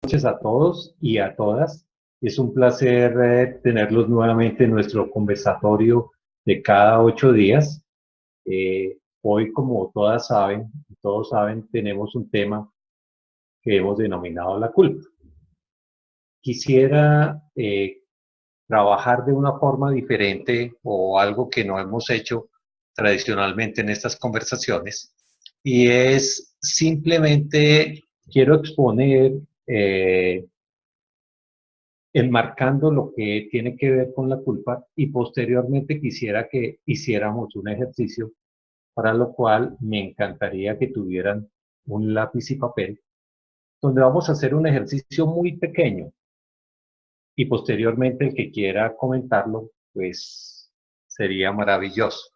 Noches a todos y a todas. Es un placer tenerlos nuevamente en nuestro conversatorio de cada 8 días. Hoy, como todos saben, tenemos un tema que hemos denominado la culpa. Quisiera trabajar de una forma diferente o algo que no hemos hecho tradicionalmente en estas conversaciones, y es simplemente quiero exponer enmarcando lo que tiene que ver con la culpa, y posteriormente quisiera que hiciéramos un ejercicio para lo cual me encantaría que tuvieran un lápiz y papel, donde vamos a hacer un ejercicio muy pequeño y posteriormente el que quiera comentarlo, pues sería maravilloso.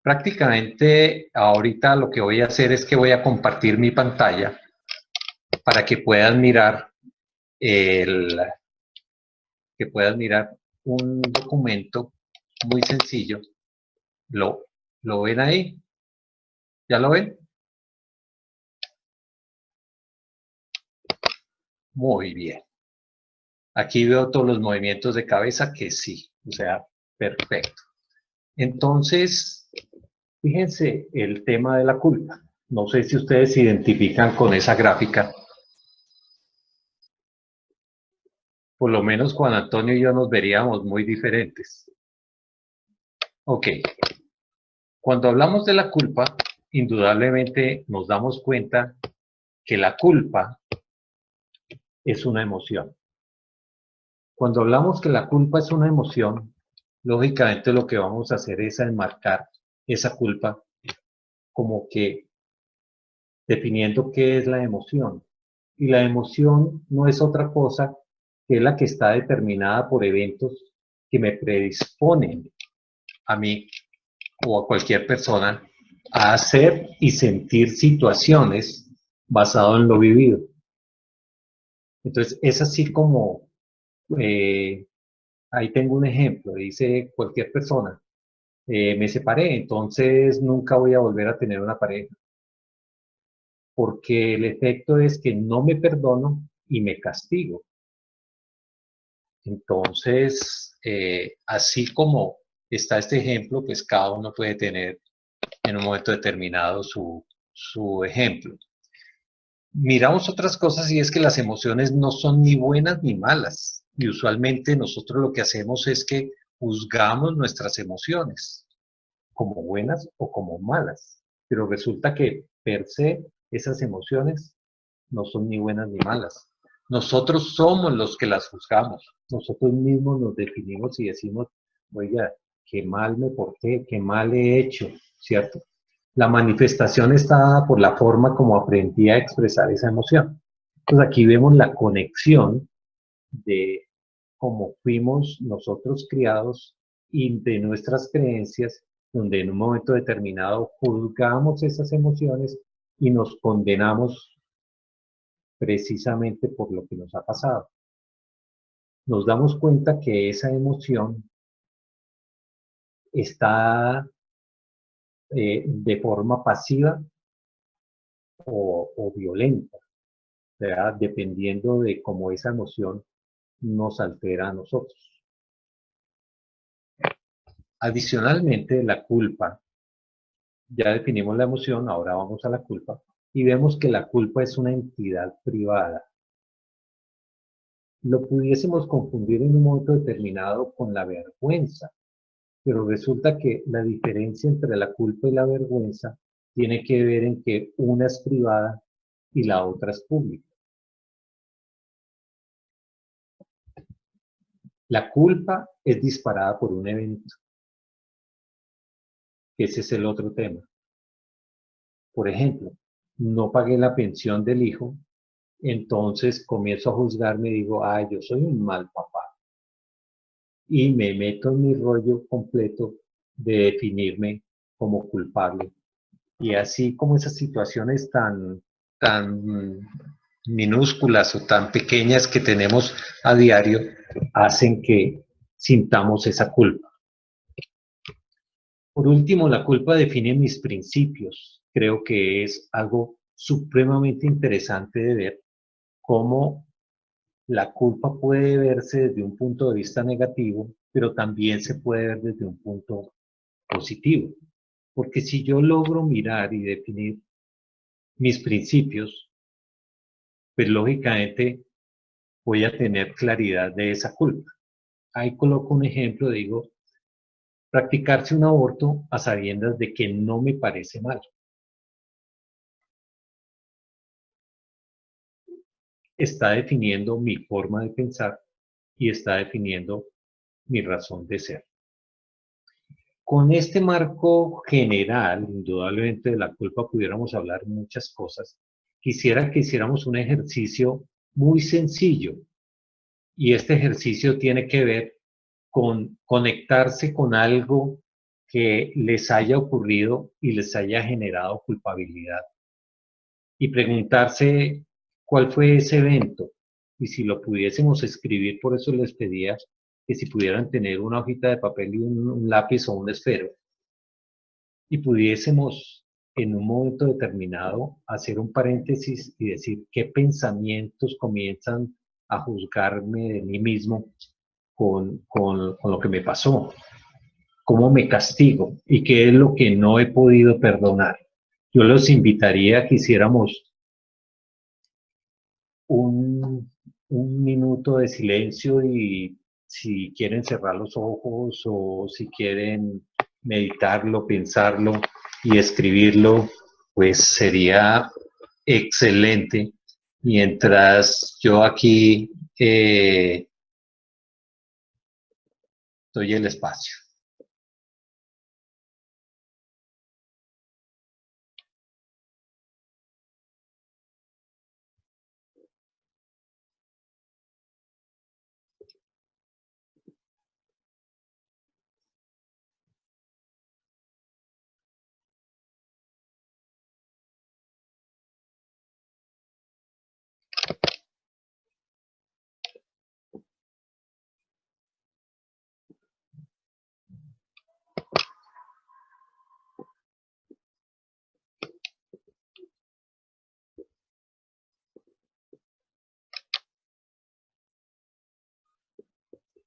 Prácticamente ahorita lo que voy a hacer es que voy a compartir mi pantalla para que puedan mirar un documento muy sencillo. ¿Lo ven ahí? ¿Ya lo ven? Muy bien. Aquí veo todos los movimientos de cabeza que sí, o sea, perfecto. Entonces, fíjense el tema de la culpa. No sé si ustedes se identifican con esa gráfica. Por lo menos Juan Antonio y yo nos veríamos muy diferentes. Ok. Cuando hablamos de la culpa, indudablemente nos damos cuenta que la culpa es una emoción. Cuando hablamos que la culpa es una emoción, lógicamente lo que vamos a hacer es enmarcar esa culpa como que definiendo qué es la emoción. Y la emoción no es otra cosa que la que está determinada por eventos que me predisponen a mí o a cualquier persona a hacer y sentir situaciones basado en lo vivido. Entonces, es así como, ahí tengo un ejemplo, dice cualquier persona, me separé, entonces nunca voy a volver a tener una pareja, porque el efecto es que no me perdono y me castigo. Entonces, así como está este ejemplo, pues cada uno puede tener en un momento determinado su ejemplo. Miramos otras cosas, y es que las emociones no son ni buenas ni malas. Y usualmente nosotros lo que hacemos es que juzgamos nuestras emociones como buenas o como malas. Pero resulta que per se esas emociones no son ni buenas ni malas. Nosotros somos los que las juzgamos. Nosotros mismos nos definimos y decimos, oiga, qué mal me porté, qué mal he hecho, ¿cierto? La manifestación está dada por la forma como aprendí a expresar esa emoción. Entonces aquí vemos la conexión de cómo fuimos nosotros criados y de nuestras creencias, donde en un momento determinado juzgamos esas emociones y nos condenamos precisamente por lo que nos ha pasado. Nos damos cuenta que esa emoción está de forma pasiva o violenta, ¿verdad? Dependiendo de cómo esa emoción nos altera a nosotros. Adicionalmente, la culpa, ya definimos la emoción, ahora vamos a la culpa, y vemos que la culpa es una entidad privada. Lo pudiésemos confundir en un momento determinado con la vergüenza, pero resulta que la diferencia entre la culpa y la vergüenza tiene que ver en que una es privada y la otra es pública. La culpa es disparada por un evento. Ese es el otro tema. Por ejemplo, no pagué la pensión del hijo, entonces comienzo a juzgarme y digo, ay, yo soy un mal papá. Y me meto en mi rollo completo de definirme como culpable. Y así como esas situaciones tan minúsculas o tan pequeñas que tenemos a diario hacen que sintamos esa culpa. Por último, la culpa define mis principios. Creo que es algo supremamente interesante de ver cómo la culpa puede verse desde un punto de vista negativo, pero también se puede ver desde un punto positivo. Porque si yo logro mirar y definir mis principios, pues lógicamente voy a tener claridad de esa culpa. Ahí coloco un ejemplo, digo, practicarse un aborto a sabiendas de que no me parece mal. Está definiendo mi forma de pensar y está definiendo mi razón de ser. Con este marco general, indudablemente de la culpa pudiéramos hablar muchas cosas. Quisiera que hiciéramos un ejercicio muy sencillo y este ejercicio tiene que ver con conectarse con algo que les haya ocurrido y les haya generado culpabilidad y preguntarse cuál fue ese evento y si lo pudiésemos escribir. Por eso les pedía que si pudieran tener una hojita de papel y un lápiz o un esfero y pudiésemos en un momento determinado hacer un paréntesis y decir qué pensamientos comienzan a juzgarme de mí mismo con lo que me pasó, cómo me castigo y qué es lo que no he podido perdonar. Yo los invitaría a que hiciéramos un minuto de silencio y si quieren cerrar los ojos o si quieren meditarlo, pensarlo y escribirlo, pues sería excelente. Mientras yo aquí doy el espacio.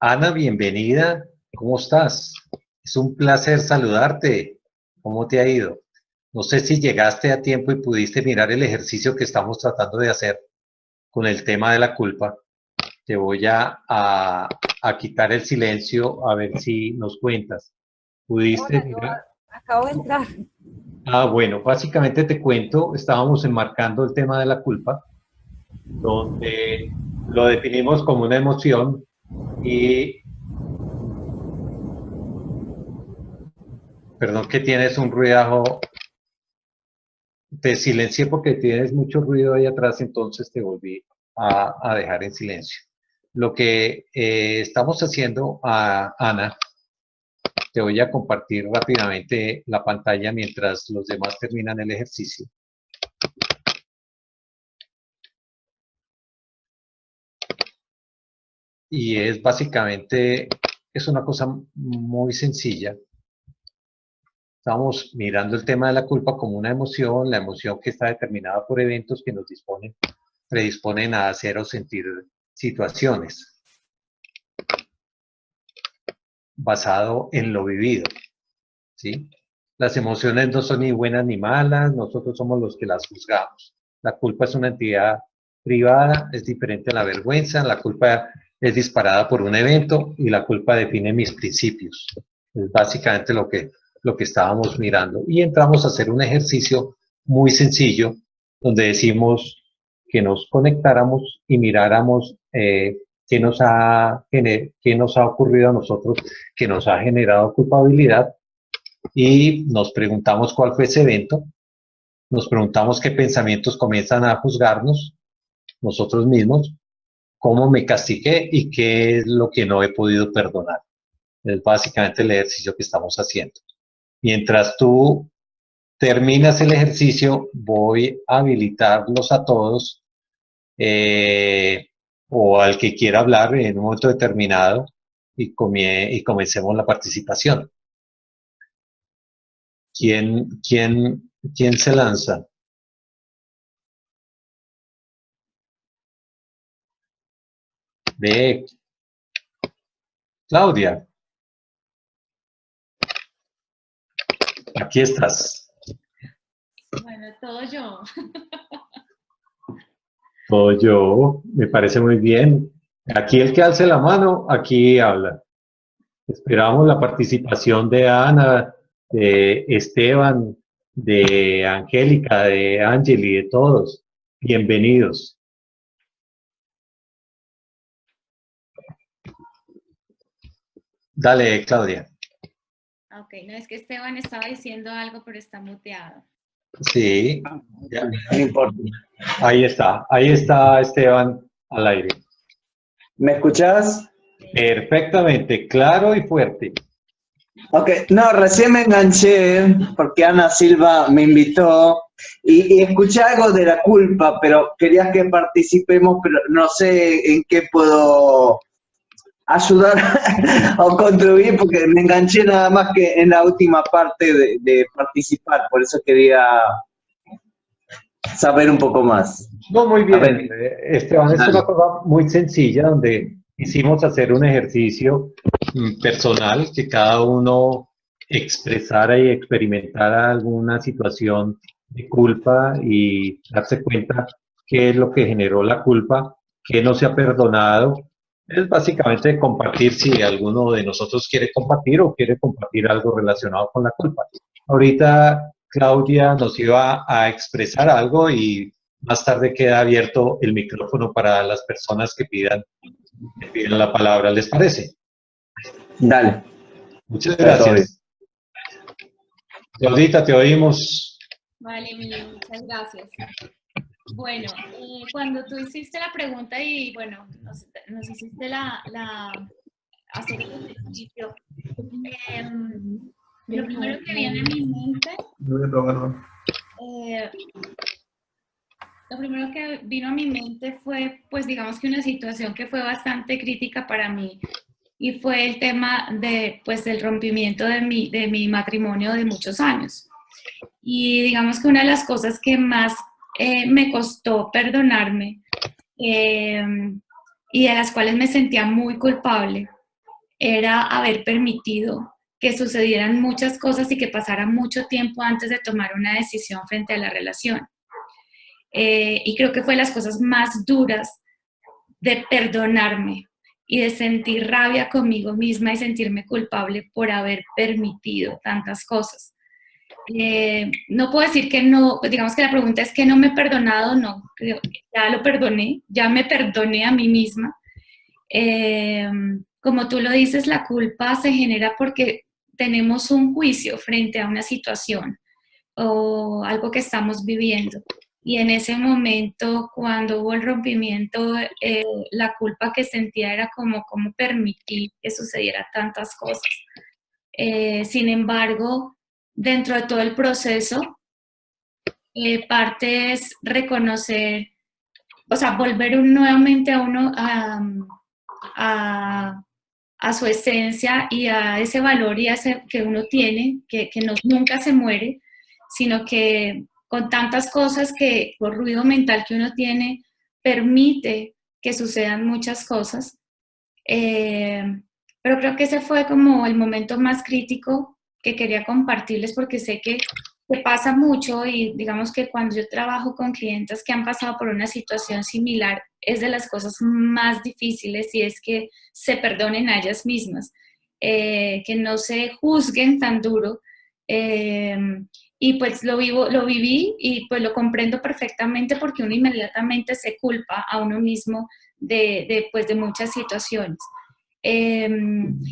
Ana, bienvenida. ¿Cómo estás? Es un placer saludarte. ¿Cómo te ha ido? No sé si llegaste a tiempo y pudiste mirar el ejercicio que estamos tratando de hacer con el tema de la culpa. Te voy a quitar el silencio a ver si nos cuentas. ¿Pudiste Hola, yo mirar? acabo de entrar. Bueno, básicamente te cuento, estábamos enmarcando el tema de la culpa, donde lo definimos como una emoción y, perdón que tienes un ruidajo. Te silencié porque tienes mucho ruido ahí atrás, entonces te volví a dejar en silencio. Lo que estamos haciendo, Ana, te voy a compartir rápidamente la pantalla mientras los demás terminan el ejercicio. Y es básicamente, es una cosa muy sencilla. Estamos mirando el tema de la culpa como una emoción, la emoción que está determinada por eventos que nos predisponen a hacer o sentir situaciones basado en lo vivido, ¿sí? Las emociones no son ni buenas ni malas, nosotros somos los que las juzgamos. La culpa es una entidad privada, es diferente a la vergüenza, la culpa es disparada por un evento y la culpa define mis principios. Es básicamente lo que estábamos mirando. Y entramos a hacer un ejercicio muy sencillo donde decimos que nos conectáramos y miráramos qué nos ha ocurrido a nosotros, que nos ha generado culpabilidad y nos preguntamos cuál fue ese evento, nos preguntamos qué pensamientos comienzan a juzgarnos nosotros mismos, cómo me castigué y qué es lo que no he podido perdonar. Es básicamente el ejercicio que estamos haciendo. Mientras tú terminas el ejercicio, voy a habilitarlos a todos o al que quiera hablar en un momento determinado y comencemos la participación. ¿Quién se lanza? Ve, Claudia, aquí estás. Bueno, todo yo. Todo yo, me parece muy bien. Aquí el que alce la mano, aquí habla. Esperamos la participación de Ana, de Esteban, de Angélica, de Ángel y de todos. Bienvenidos. Dale, Claudia. Ok, no es que Esteban estaba diciendo algo, pero está muteado. Sí, ya. No importa. Ahí está Esteban al aire. ¿Me escuchás? Perfectamente, claro y fuerte. Ok, no, recién me enganché porque Ana Silva me invitó y escuché algo de la culpa, pero querías que participemos, pero no sé en qué puedo ayudar o contribuir porque me enganché nada más que en la última parte de participar, por eso quería saber un poco más. No, muy A bien, ver, Esteban, es una dale. cosa muy sencilla donde hicimos hacer un ejercicio personal que cada uno expresara y experimentara alguna situación de culpa y darse cuenta qué es lo que generó la culpa, qué no se ha perdonado. Es básicamente compartir si alguno de nosotros quiere compartir o quiere compartir algo relacionado con la culpa. Ahorita Claudia nos iba a expresar algo y más tarde queda abierto el micrófono para las personas que pidan la palabra, ¿les parece? Dale, Muchas está todo bien. gracias. Claudita, te oímos. Vale, Emilio, muchas gracias. Bueno, cuando tú hiciste la pregunta y bueno, nos hiciste hacer el ejercicio, lo primero que viene a mi mente, eh, lo primero que vino a mi mente fue, pues digamos que una situación que fue bastante crítica para mí y fue el tema de, pues, del rompimiento de mi matrimonio de muchos años. Y digamos que una de las cosas que más me costó perdonarme eh, y de las cuales me sentía muy culpable era haber permitido que sucedieran muchas cosas y que pasara mucho tiempo antes de tomar una decisión frente a la relación. Y creo que fue las cosas más duras de perdonarme y de sentir rabia conmigo misma y sentirme culpable por haber permitido tantas cosas. No puedo decir que no, pues digamos que la pregunta es que no me he perdonado, no, ya lo perdoné, ya me perdoné a mí misma. Como tú lo dices, la culpa se genera porque tenemos un juicio frente a una situación o algo que estamos viviendo. Y en ese momento, cuando hubo el rompimiento, la culpa que sentía era como cómo permitir que sucediera tantas cosas. Sin embargo, dentro de todo el proceso, parte es reconocer, o sea, volver nuevamente a uno a, a su esencia y a ese valor y a ese que uno tiene, que nunca se muere, sino que con tantas cosas que, por ruido mental que uno tiene, permite que sucedan muchas cosas. Eh, pero creo que ese fue como el momento más crítico que quería compartirles porque sé que pasa mucho y digamos que cuando yo trabajo con clientes que han pasado por una situación similar, es de las cosas más difíciles y es que se perdonen a ellas mismas, que no se juzguen tan duro. eh, y pues lo viví y pues lo comprendo perfectamente porque uno inmediatamente se culpa a uno mismo pues de muchas situaciones. Eh,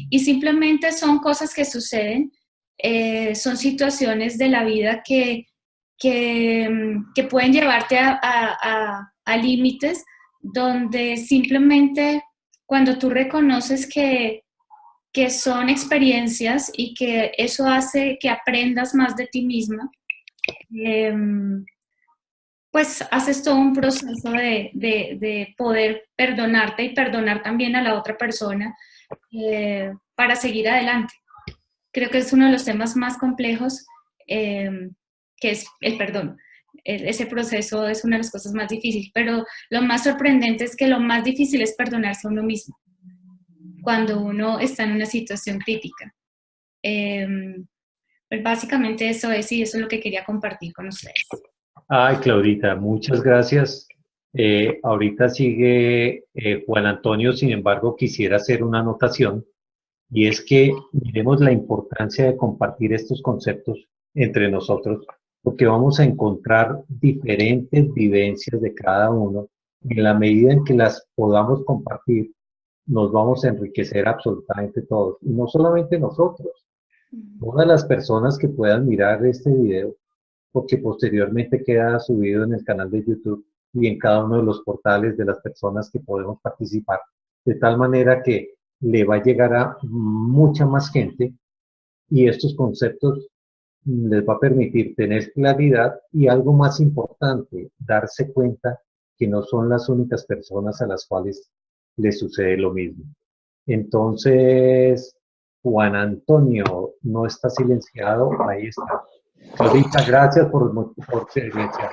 y simplemente son cosas que suceden, son situaciones de la vida que pueden llevarte a límites donde simplemente cuando tú reconoces que son experiencias y que eso hace que aprendas más de ti misma, eh, pues haces todo un proceso de poder perdonarte y perdonar también a la otra persona para seguir adelante. Creo que es uno de los temas más complejos, que es el perdón. ese proceso es una de las cosas más difíciles, pero lo más sorprendente es que lo más difícil es perdonarse a uno mismo cuando uno está en una situación crítica. Pues básicamente eso es, y eso es lo que quería compartir con ustedes. Ay, Claudita, muchas gracias. Ahorita sigue Juan Antonio, sin embargo, quisiera hacer una anotación, y es que miremos la importancia de compartir estos conceptos entre nosotros, porque vamos a encontrar diferentes vivencias de cada uno. En la medida en que las podamos compartir, nos vamos a enriquecer absolutamente todos, y no solamente nosotros, todas las personas que puedan mirar este video, porque posteriormente queda subido en el canal de YouTube y en cada uno de los portales de las personas que podemos participar, de tal manera que le va a llegar a mucha más gente, y estos conceptos les va a permitir tener claridad y, algo más importante, darse cuenta que no son las únicas personas a las cuales les sucede lo mismo. Entonces, Juan Antonio no está silenciado, ahí está. Claudita, gracias por silenciar.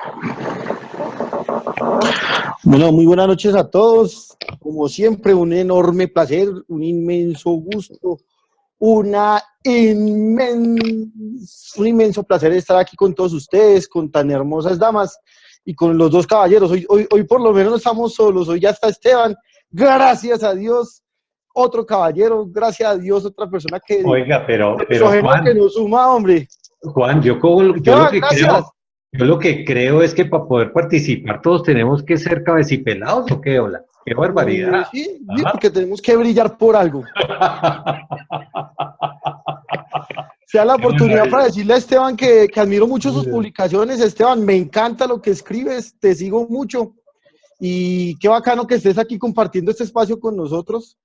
Bueno, muy buenas noches a todos. Como siempre, un enorme placer, un inmenso gusto, un inmenso placer estar aquí con todos ustedes, con tan hermosas damas y con los dos caballeros. Hoy por lo menos no estamos solos, hoy ya está Esteban, gracias a Dios, otro caballero, gracias a Dios, otra persona que... Oiga, pero Juan, que nos suma, hombre. Juan, yo lo que creo es que para poder participar todos tenemos que ser cabecipelados, ¿o qué? Hola, qué barbaridad. Sí, porque tenemos que brillar por algo. Sea la oportunidad para decirle a Esteban que admiro mucho sus publicaciones. Esteban, me encanta lo que escribes, te sigo mucho, y qué bacano que estés aquí compartiendo este espacio con nosotros,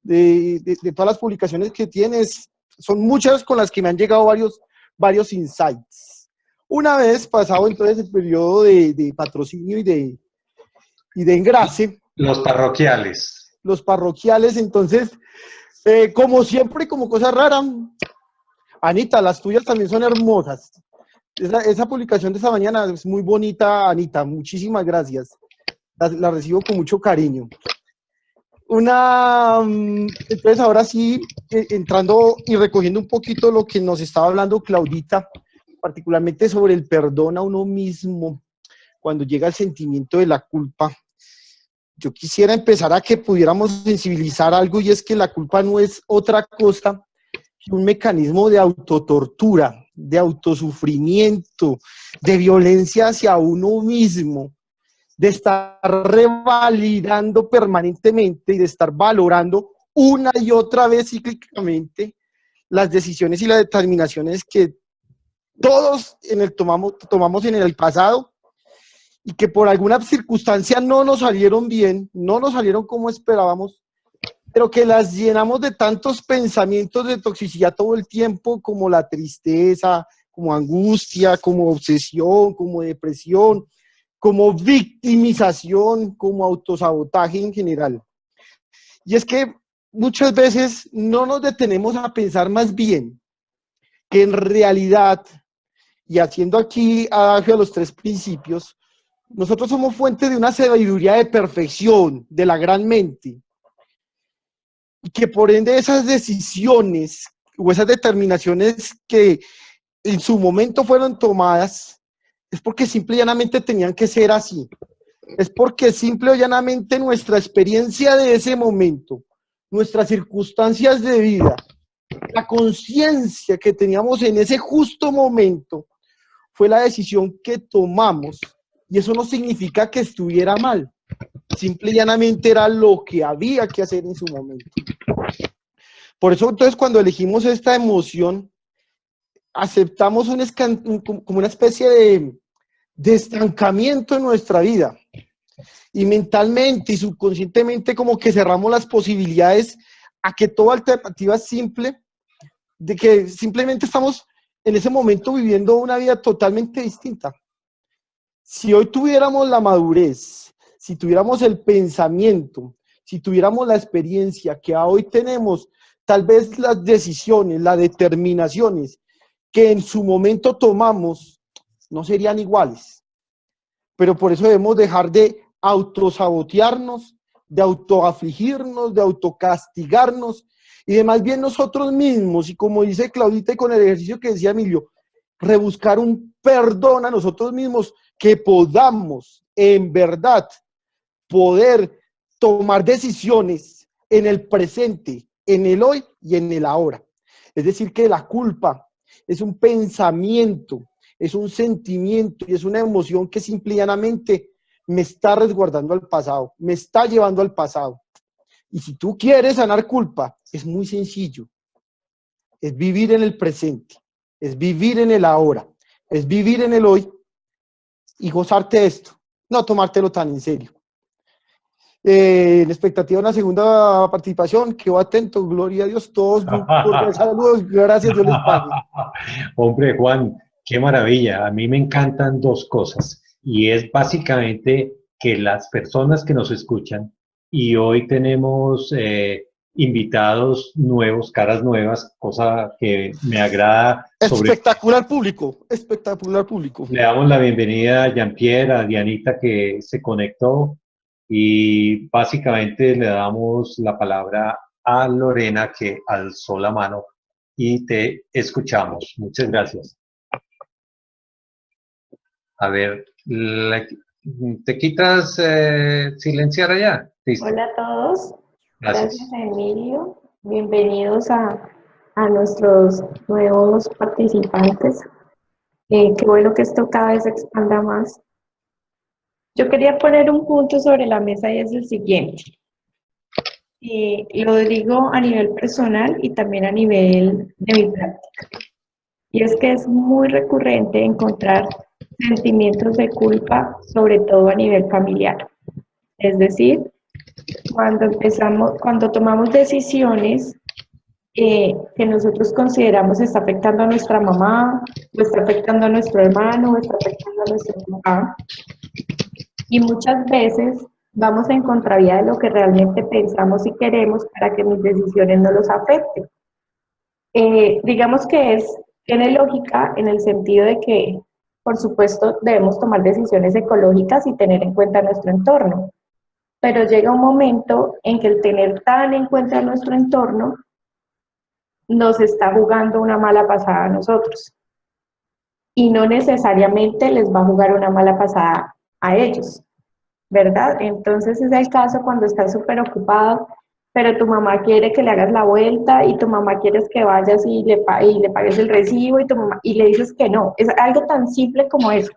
de todas las publicaciones que tienes. Son muchas con las que me han llegado varios insights. Una vez pasado entonces el periodo de patrocinio y de engrase. Los parroquiales. Los parroquiales, entonces, como siempre, como cosa rara, Anita, las tuyas también son hermosas. Esa publicación de esta mañana es muy bonita, Anita, muchísimas gracias. La recibo con mucho cariño. Entonces ahora sí, entrando y recogiendo un poquito lo que nos estaba hablando Claudita, particularmente sobre el perdón a uno mismo, cuando llega el sentimiento de la culpa, yo quisiera empezar a que pudiéramos sensibilizar algo, y es que la culpa no es otra cosa que un mecanismo de autotortura, de autosufrimiento, de violencia hacia uno mismo, de estar revalidando permanentemente y de estar valorando una y otra vez cíclicamente las decisiones y las determinaciones que todos tomamos en el pasado, y que por alguna circunstancia no nos salieron bien, no nos salieron como esperábamos, pero que las llenamos de tantos pensamientos de toxicidad todo el tiempo, como la tristeza, como angustia, como obsesión, como depresión, como victimización, como autosabotaje en general. Y es que muchas veces no nos detenemos a pensar más bien que en realidad, y haciendo aquí adagio a los tres principios, nosotros somos fuente de una sabiduría de perfección, de la gran mente, y que por ende esas decisiones o esas determinaciones que en su momento fueron tomadas, es porque simple y llanamente tenían que ser así. Es porque simple y llanamente nuestra experiencia de ese momento, nuestras circunstancias de vida, la conciencia que teníamos en ese justo momento, fue la decisión que tomamos, y eso no significa que estuviera mal, simple y llanamente era lo que había que hacer en su momento. Por eso entonces cuando elegimos esta emoción, aceptamos como una especie de estancamiento en nuestra vida, y mentalmente y subconscientemente como que cerramos las posibilidades a que toda alternativa simple, de que simplemente estamos en ese momento viviendo una vida totalmente distinta. Si hoy tuviéramos la madurez, si tuviéramos el pensamiento, si tuviéramos la experiencia que hoy tenemos, tal vez las decisiones, las determinaciones que en su momento tomamos no serían iguales. pero por eso debemos dejar de autosabotearnos, de autoafligirnos, de autocastigarnos, y de más bien nosotros mismos, y como dice Claudita y con el ejercicio que decía Emilio, rebuscar un perdón a nosotros mismos, que podamos en verdad poder tomar decisiones en el presente, en el hoy y en el ahora. Es decir, que la culpa es un pensamiento, es un sentimiento y es una emoción que simple y llanamente me está resguardando al pasado, me está llevando al pasado. Y si tú quieres sanar culpa, es muy sencillo. Es vivir en el presente, es vivir en el ahora, es vivir en el hoy y gozarte de esto, no tomártelo tan en serio. En expectativa de una segunda participación, quedo atento, gloria a Dios, todos muy cordiales saludos, gracias, Dios les pague. Hombre, Juan, qué maravilla. A mí me encantan dos cosas y es básicamente que las personas que nos escuchan y hoy tenemos invitados nuevos, caras nuevas, cosa que me agrada. Espectacular público, espectacular público. Le damos la bienvenida a Jean-Pierre, a Dianita que se conectó y básicamente le damos la palabra a Lorena que alzó la mano y te escuchamos. Muchas gracias. A ver, ¿te quitas silenciar allá? ¿Listo? Hola a todos, Gracias. gracias Emilio, bienvenidos a nuestros nuevos participantes. Qué bueno que esto cada vez se expanda más. Yo quería poner un punto sobre la mesa y es el siguiente. Lo digo a nivel personal y también a nivel de mi práctica. Y es que es muy recurrente encontrar sentimientos de culpa, sobre todo a nivel familiar. Es decir, cuando tomamos decisiones que nosotros consideramos está afectando a nuestra mamá, o está afectando a nuestro hermano, o está afectando a nuestro papá. Y muchas veces vamos en contravía de lo que realmente pensamos y queremos para que mis decisiones no los afecten. Digamos que tiene lógica en el sentido de que, por supuesto, debemos tomar decisiones ecológicas y tener en cuenta nuestro entorno. Pero llega un momento en que el tener tan en cuenta nuestro entorno nos está jugando una mala pasada a nosotros. Y no necesariamente les va a jugar una mala pasada a ellos, ¿verdad? Entonces es el caso cuando estás súper ocupado, pero tu mamá quiere que le hagas la vuelta y tu mamá quiere que vayas y le pagues el recibo y le dices que no. Es algo tan simple como eso.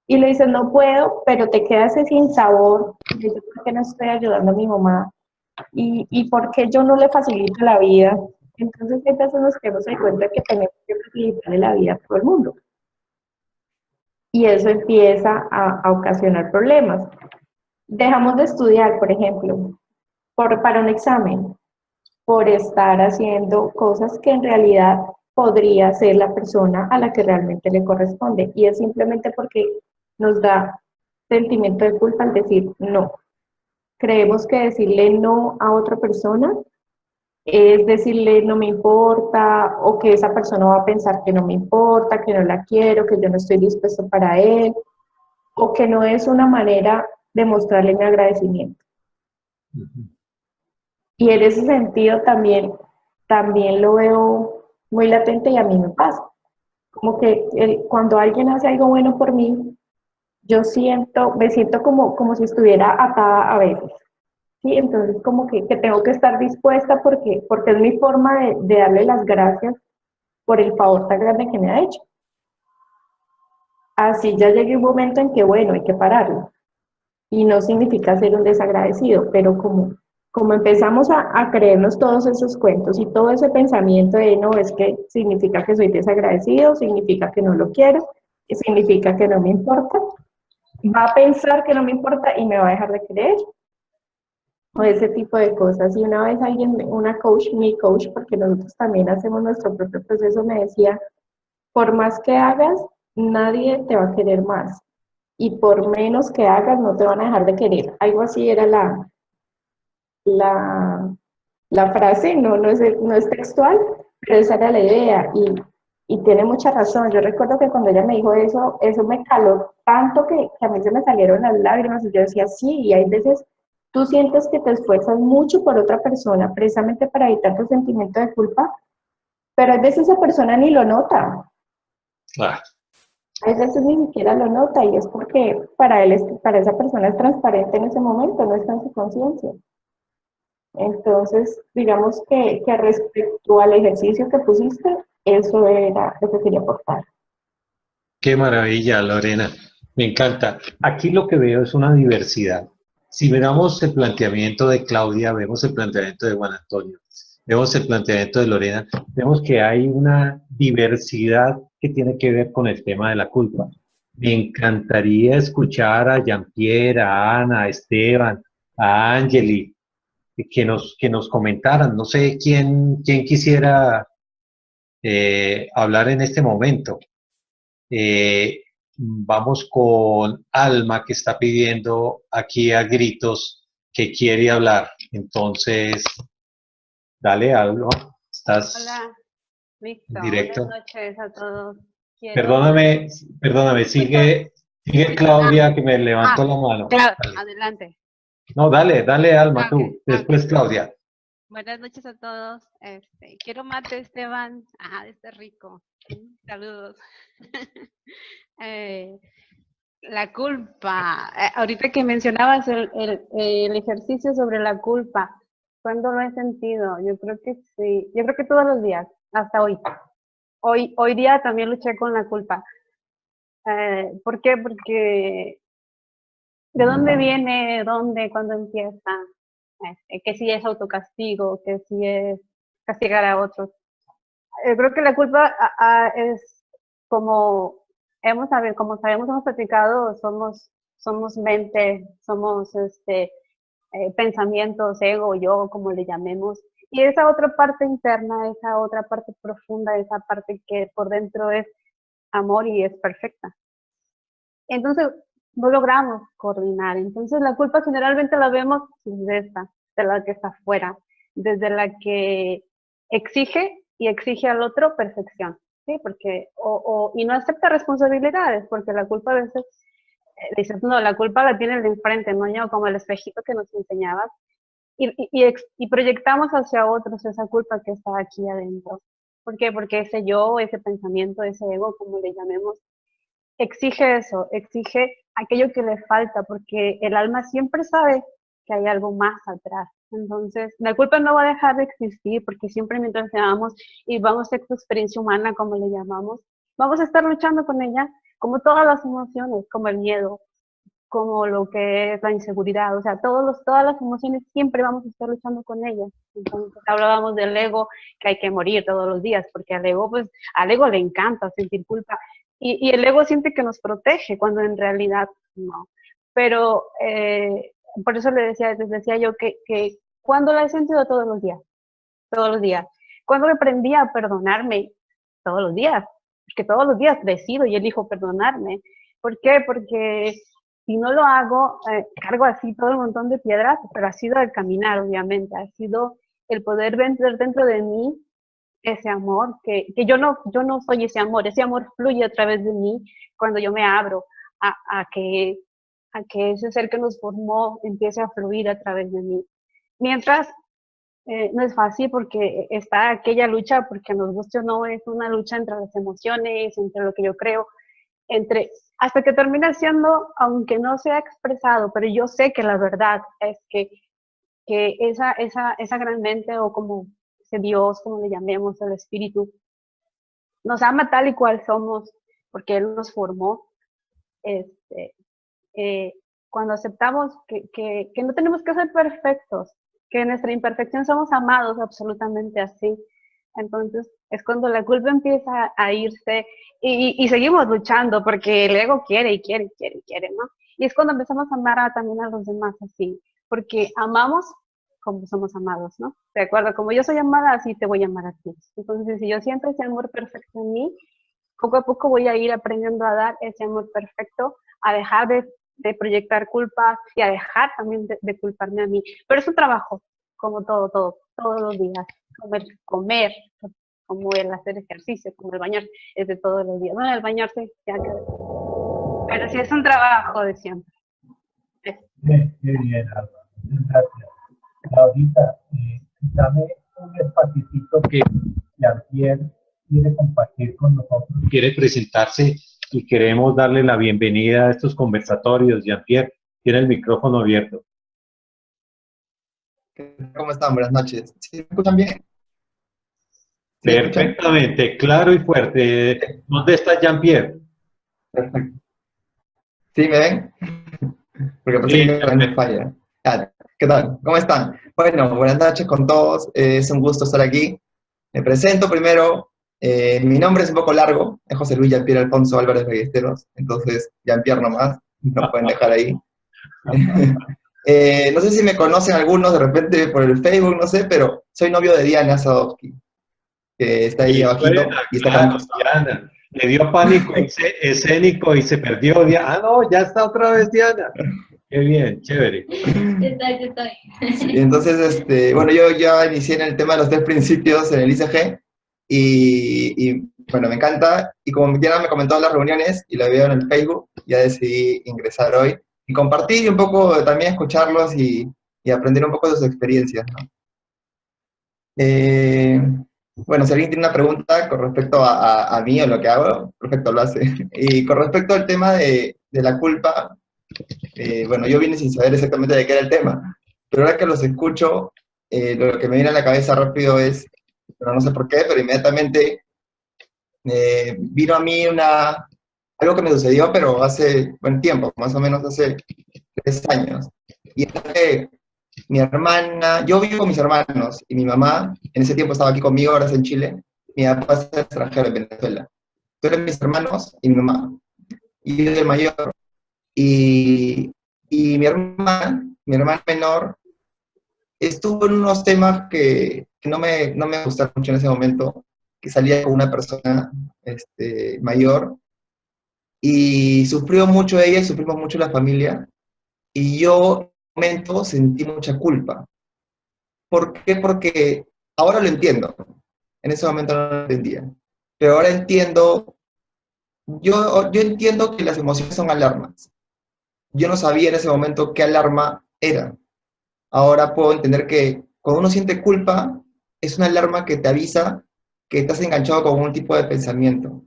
Y le dices, no puedo, pero te quedas sin sabor. Y yo, ¿por qué no estoy ayudando a mi mamá? ¿Y por qué yo no le facilito la vida? Entonces, hay veces nos quedamos en cuenta que tenemos que facilitarle la vida a todo el mundo. Y eso empieza a ocasionar problemas. Dejamos de estudiar, por ejemplo, para un examen, por estar haciendo cosas que en realidad podría ser la persona a la que realmente le corresponde. Y es simplemente porque nos da sentimiento de culpa al decir no. Creemos que decirle no a otra persona es decirle no me importa, o que esa persona va a pensar que no me importa, que no la quiero, que yo no estoy dispuesto para él, o que no es una manera de mostrarle mi agradecimiento. Y en ese sentido también lo veo muy latente y a mí me pasa. Como que cuando alguien hace algo bueno por mí, me siento como si estuviera atada a veces. ¿Sí? Entonces como que tengo que estar dispuesta porque es mi forma de darle las gracias por el favor tan grande que me ha hecho. Así ya llegué un momento en que, bueno, hay que pararlo. Y no significa ser un desagradecido, pero como empezamos a creernos todos esos cuentos y todo ese pensamiento de no, es que significa que soy desagradecido, significa que no lo quiero, significa que no me importa, va a pensar que no me importa y me va a dejar de querer, o ese tipo de cosas. Y una vez mi coach, porque nosotros también hacemos nuestro propio proceso, me decía, por más que hagas, nadie te va a querer más, y por menos que hagas, no te van a dejar de querer. Algo así era la frase, no es textual, pero esa era la idea. Y tiene mucha razón. Yo recuerdo que cuando ella me dijo eso, eso me caló tanto que a mí se me salieron las lágrimas y yo decía, sí, y hay veces tú sientes que te esfuerzas mucho por otra persona precisamente para evitar tu sentimiento de culpa, pero hay veces esa persona ni lo nota. Claro. Hay veces ni siquiera lo nota y es porque para él, para esa persona es transparente en ese momento, no está en su conciencia. Entonces, digamos que respecto al ejercicio que pusiste, eso era lo que quería aportar. Qué maravilla, Lorena. Me encanta. Aquí lo que veo es una diversidad. Si miramos el planteamiento de Claudia, vemos el planteamiento de Juan Antonio, vemos el planteamiento de Lorena, vemos que hay una diversidad que tiene que ver con el tema de la culpa. Me encantaría escuchar a Jean-Pierre, a Ana, a Esteban, a Angeli, que nos comentaran. No sé quién quisiera hablar en este momento. Vamos con Alma, que está pidiendo aquí a gritos que quiere hablar. Entonces, dale, Alma, estás Hola, listo. en Buenas directo. noches a todos. Quiero... Perdóname, ¿Escuchas? sigue Ah, Claudia, que me levantó ah, la mano. claro, Dale. adelante. No, dale, Alma, Ok, tú. ok. Después Claudia. Buenas noches a todos. Quiero mate, Esteban. Está rico. Saludos. Eh, la culpa. Ahorita que mencionabas el ejercicio sobre la culpa, ¿cuándo lo he sentido? Yo creo que sí. Yo creo que todos los días, hasta hoy. Hoy día también luché con la culpa. ¿Por qué? Porque ¿de dónde viene? ¿Dónde? ¿Cuándo empieza? Que si es autocastigo, que si es castigar a otros. Creo que la culpa es como como sabemos, hemos platicado, somos mente, somos pensamientos, ego, yo, como le llamemos. Y esa otra parte interna, esa otra parte profunda, esa parte que por dentro es amor y es perfecta. Entonces, no logramos coordinar. Entonces, la culpa generalmente la vemos desde de la que está afuera, desde la que exige y exige al otro perfección, ¿sí? Porque, y no acepta responsabilidades, porque la culpa a veces, dices, no, la culpa la tiene el de enfrente, no yo, como el espejito que nos enseñabas, y proyectamos hacia otros esa culpa que está aquí adentro. ¿Por qué? Porque ese yo, ese pensamiento, ese ego, como le llamemos, exige eso, exige aquello que le falta, porque el alma siempre sabe que hay algo más atrás. Entonces, la culpa no va a dejar de existir, porque siempre mientras seamos y vamos a esta experiencia humana, como le llamamos, vamos a estar luchando con ella, como todas las emociones, como el miedo, como lo que es la inseguridad, o sea, todas las emociones siempre vamos a estar luchando con ellas. Entonces, hablábamos del ego, que hay que morir todos los días, porque al ego, pues, al ego le encanta sentir culpa, y el ego siente que nos protege, cuando en realidad no. Pero, por eso les decía yo que cuando la he sentido todos los días. Cuando aprendí a perdonarme, todos los días, porque todos los días decido y elijo perdonarme. ¿Por qué? Porque si no lo hago, cargo así todo un montón de piedras, pero ha sido el caminar, obviamente, ha sido el poder ver dentro de mí ese amor, que yo no soy ese amor fluye a través de mí cuando yo me abro a, a, que, a que ese ser que nos formó empiece a fluir a través de mí. Mientras no es fácil porque está aquella lucha, porque nos guste o no, es una lucha entre las emociones, entre lo que yo creo, hasta que termina siendo, aunque no sea expresado, pero yo sé que la verdad es que esa gran mente o como ese Dios, como le llamemos, el espíritu, nos ama tal y cual somos, porque Él nos formó. Este, eh, Cuando aceptamos que no tenemos que ser perfectos, que en nuestra imperfección somos amados absolutamente así, entonces es cuando la culpa empieza a irse y seguimos luchando porque el ego quiere y quiere y quiere y quiere, ¿no? Y es cuando empezamos a amar también a los demás así, porque amamos como somos amados, ¿no? De acuerdo, como yo soy amada, así te voy a amar a ti. Entonces, si yo siento ese amor perfecto en mí, poco a poco voy a ir aprendiendo a dar ese amor perfecto, a dejar de proyectar culpas y a dejar también de culparme a mí. Pero es un trabajo, como todos los días. como el hacer ejercicio, como el bañarse, es de todos los días. Bueno, el bañarse ya quedó. Pero sí es un trabajo de siempre. Bien, qué bien, Alba. Muchas gracias. Claudita, dame un espacito que Jean-Pierre quiere compartir con nosotros. Quiere presentarse y queremos darle la bienvenida a estos conversatorios. Jean-Pierre, tiene el micrófono abierto. ¿Cómo están? Buenas noches. ¿Sí me escuchan bien? ¿Sí me escuchan? Perfectamente, claro y fuerte. ¿Dónde está Jean-Pierre? Perfecto. ¿Sí me ven? Porque parece que me falla. ¿Qué tal? ¿Cómo están? Bueno, buenas noches con todos. Es un gusto estar aquí. Me presento primero. Mi nombre es un poco largo. Es José Luis Jean-Pierre Alfonso Álvarez Ballesteros. Entonces, Jean-Pierre nomás. No pueden dejar ahí. No sé si me conocen algunos de repente por el Facebook, no sé, pero soy novio de Diana Sadowski, que está ahí abajito. Y está claro, Diana. Le dio pánico escénico y se perdió. Ah, no, ya está otra vez Diana. Qué bien, chévere. Sí, entonces, bueno, yo ya inicié en el tema de los 3 principios en el ICG y bueno, me encanta. Y como Diana me comentó en las reuniones y la veo en el Facebook, ya decidí ingresar hoy y compartir y un poco también escucharlos y aprender un poco de sus experiencias, ¿no? Bueno, si alguien tiene una pregunta con respecto a mí o lo que hago, perfecto, lo hace. Y con respecto al tema de la culpa, bueno, yo vine sin saber exactamente de qué era el tema, pero ahora que los escucho, lo que me viene a la cabeza rápido es, pero no sé por qué, pero inmediatamente vino a mí algo que me sucedió, pero hace buen tiempo, más o menos hace 3 años. Y es que mi hermana, yo vivo con mis hermanos, y mi mamá, en ese tiempo estaba aquí conmigo, ahora está en Chile, mi papá es extranjero en Venezuela. Entonces mis hermanos y mi mamá, y yo soy el mayor, y mi hermana menor, estuvo en unos temas que no me gustaron mucho en ese momento, que salía con una persona mayor, y sufrió mucho ella y sufrimos mucho la familia, y yo en un momento sentí mucha culpa. ¿Por qué? Porque ahora lo entiendo, en ese momento no lo entendía, pero ahora entiendo, yo entiendo que las emociones son alarmas. Yo no sabía en ese momento qué alarma era. Ahora puedo entender que cuando uno siente culpa, es una alarma que te avisa que estás enganchado con un tipo de pensamiento.